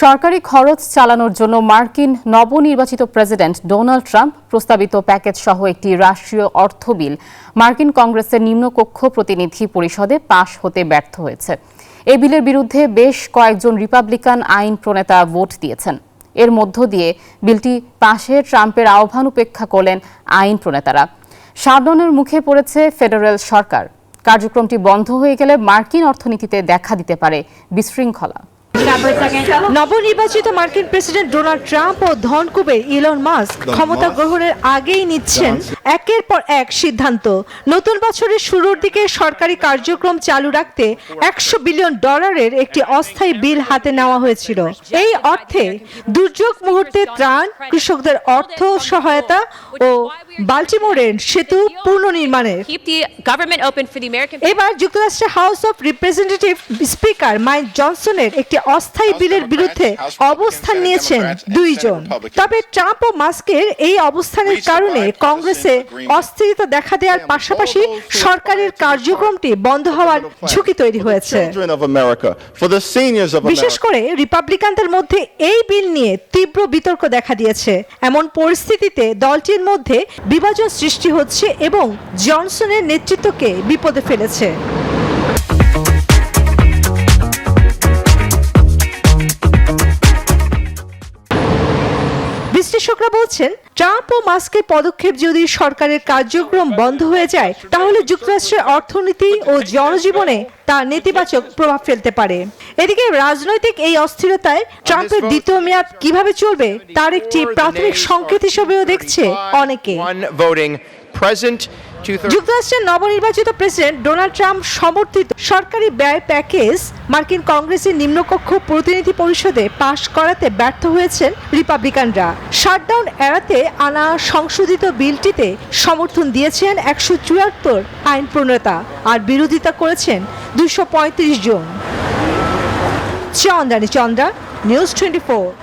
সরকারি খরচ চালানোর জন্য মার্কিন নবনির্বাচিত প্রেসিডেন্ট ডোনাল্ড ট্রাম্প প্রস্তাবিত প্যাকেজ সহ একটি রাষ্ট্রীয় অর্থ বিল মার্কিন কংগ্রেসের নিম্নকক্ষ প্রতিনিধি পরিষদে পাশ হতে ব্যর্থ হয়েছে। এই বিলের বিরুদ্ধে বেশ কয়েকজন রিপাবলিকান আইন প্রণেতা ভোট দিয়েছেন। এর মধ্য দিয়ে বিলটি পাশে ট্রাম্পের আহ্বান উপেক্ষা করলেন আইন প্রণেতারা। শাটডাউনের মুখে পড়েছে ফেডারেল সরকার। কার্যক্রমটি বন্ধ হয়ে গেলে মার্কিন অর্থনীতিতে দেখা দিতে পারে বিশৃঙ্খলা। নবনির্বাচিত মার্কিন প্রেসিডেন্ট ডোনাল্ড ট্রাম্প ও ধনকুবের ইলন মাস্ক ক্ষমতা গ্রহণের আগেই নিচ্ছেন একের পর এক সিদ্ধান্ত। নতুন বছরের শুরুর দিকে সরকারি কার্যক্রম চালু রাখতে $100 বিলিয়ন একটি অস্থায়ী বিল হাতে নেওয়া হয়েছিল। এই অর্থে দুর্যোগ মুহূর্তে ত্রাণ, কৃষকদের অর্থ সহায়তা ও বাল্টিমোরের সেতু পুনর্নির্মাণের। এবার যুক্তরাষ্ট্রের House of Representative Speaker Mike জনসনের একটি অস্থায়ী বিলের বিরুদ্ধে অবস্থান নিয়েছেন দুইজন। তবে ট্রাম্প ও মাস্কের এই অবস্থানের কারণে কংগ্রেসে অস্থিরতা দেখা দেওয়ার পাশাপাশি সরকারের কার্যক্রমটি বন্ধ হওয়ার ঝুঁকি তৈরি হয়েছে। বিশেষ করে রিপাবলিকানদের মধ্যে এই বিল নিয়ে তীব্র বিতর্ক দেখা দিয়েছে। এমন পরিস্থিতিতে দলটির মধ্যে বিভাজন সৃষ্টি হচ্ছে এবং জনসনের নেতৃত্বকে বিপদে ফেলেছে। বিশ্লেষকরা বলছেন, ট্রাম্প ও মাস্কের পদক্ষেপ যদি সরকারের কার্যক্রম বন্ধ হয়ে যায় তাহলে যুক্তরাষ্ট্রের অর্থনীতি ও জনজীবনে তা নেতিবাচক প্রভাব ফেলতে পারে। এদিকে রাজনৈতিক এই অস্থিরতায় ট্রাম্পের দ্বিতীয় মেয়াদ কিভাবে চলবে তার একটি প্রাথমিক সংকেত হিসেবেও দেখছে অনেকে। যুক্তরাষ্ট্রের নবনির্বাচিত প্রেসিডেন্ট ডোনাল্ড ট্রাম্প সমর্থিত সরকারি ব্যয় প্যাকেজ মার্কিন কংগ্রেসের নিম্নকক্ষ প্রতিনিধি পরিষদে পাশ করাতে ব্যর্থ হয়েছেন রিপাবলিকানরা। শাটডাউন এড়াতে আনা সংশোধিত বিলটিতে সমর্থন দিয়েছেন 174 আইন প্রণেতা আর বিরোধিতা করেছেন 235 জন। চন্দ্রানী চন্দ্রা, নিউজ 24।